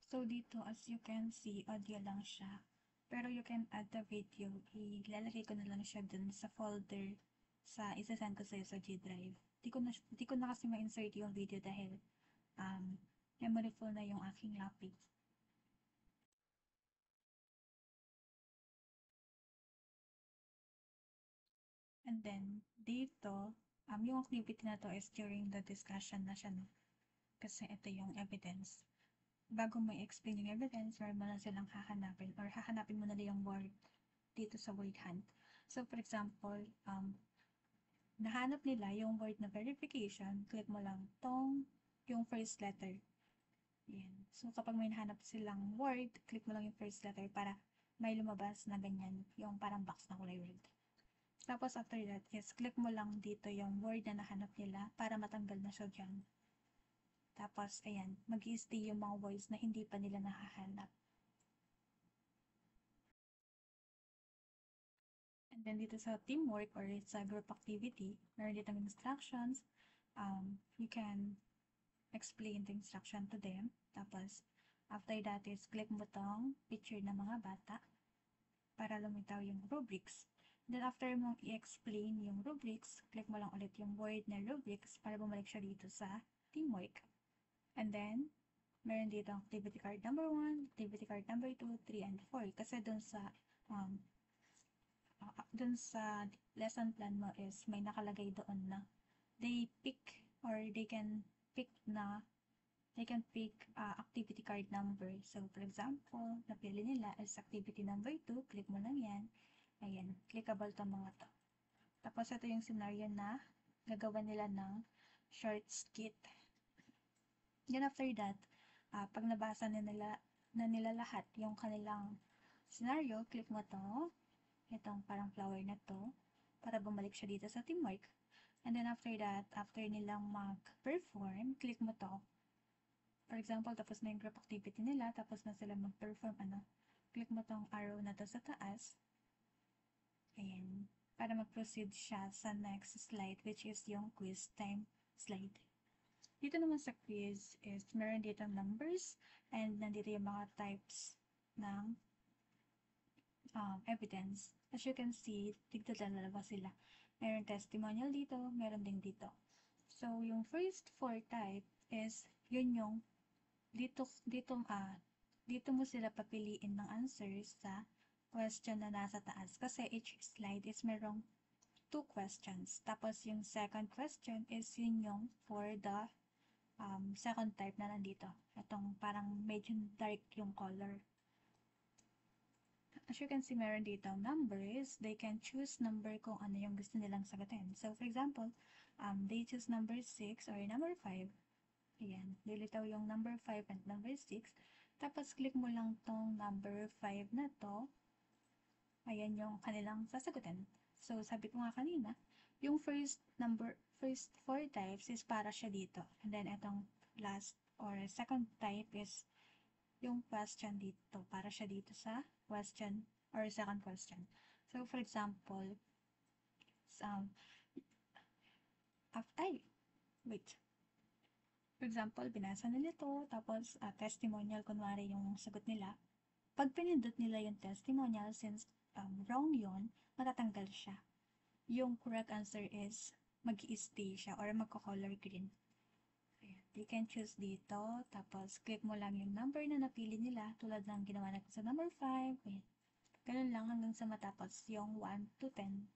So, dito, as you can see, audio lang siya. Pero you can add the video. Ilalagay ko na lang siya dun sa folder sa isasend ko sa'yo sa G Drive. Di ko na kasi ma-insert yung video dahil memory full na yung aking laptop. And then, dito, yung activity na to is during the discussion na siya, no? Kasi ito yung evidence. Bago mo i-explain yung evidence, meron mo na silang hahanapin or hahanapin mo na yung word dito sa word hunt. So, for example, nahanap nila yung word na verification, click mo lang yung first letter. Yan. So, kapag may nahanap silang word, click mo lang yung first letter para may lumabas na ganyan, yung parang box na kulay red. Tapos, after that is, click mo lang dito yung word na nahanap nila para matanggal na siya dyan. Tapos, ayan, mag-i-stay yung mga words na hindi pa nila nahahanap. And then dito sa teamwork or sa group activity, meron dito instructions. You can explain the instruction to them. Tapos, after that is click mo tong picture ng mga bata para lumitaw yung rubrics. Then, after mong i-explain yung rubrics, click mo lang ulit yung word na rubrics para bumalik siya dito sa teamwork. And then, meron dito activity card number 1, activity card number 2, 3, and 4. Kasi dun sa lesson plan mo is may nakalagay doon na they pick or they can pick activity card number. So, for example, napili nila is activity number 2, click mo lang yan. Ayan, clickable to mga to. Tapos, ito yung scenario na gagawa nila ng short skit. Then, after that, pag nabasa na nila lahat yung kanilang scenario, click mo to, itong parang flower na to, para bumalik siya dito sa teamwork. And then, after that, after nilang mag-perform, click mo to. For example, tapos na yung group activity nila, tapos na sila mag-perform, click mo tong arrow na to sa taas. Ayan. Para mag-proceed siya sa next slide, which is yung quiz time slide. Dito naman sa quiz is meron dito numbers and nandito yung mga types ng evidence. As you can see, dito dalawa sila. Meron testimonial dito, meron din dito. So, yung first 4 type is yun yung dito mo sila papiliin ng answers sa question na nasa taas. Kasi each slide is merong 2 questions. Tapos yung second question is yun yung for the second type na nandito. Itong parang medyo dark yung color. As you can see, meron dito numbers. They can choose number kung ano yung gusto nilang sagutin. So, for example, they choose number 6 or number 5. Ayan, lilitaw yung number 5 and number 6. Tapos, click mo lang tong number 5 na to. Ayan yung kanilang sasagutin. So, sabi ko nga kanina, yung first 4 types is para siya dito. And then, itong last or second type is yung question dito. Para siya dito sa question or second question. So, for example, wait. For example, binasa nila ito, tapos testimonial, kunwari yung sagot nila. Pag pinindot nila yung testimonial, since wrong yun, matatanggal siya. Yung correct answer is mag-i-stay siya or magko-color green. Ayan. You can choose dito, tapos click mo lang yung number na napili nila, tulad ng ginawa natin sa number 5. Ayan. Ganun lang hanggang sa matapos yung 1 to 10.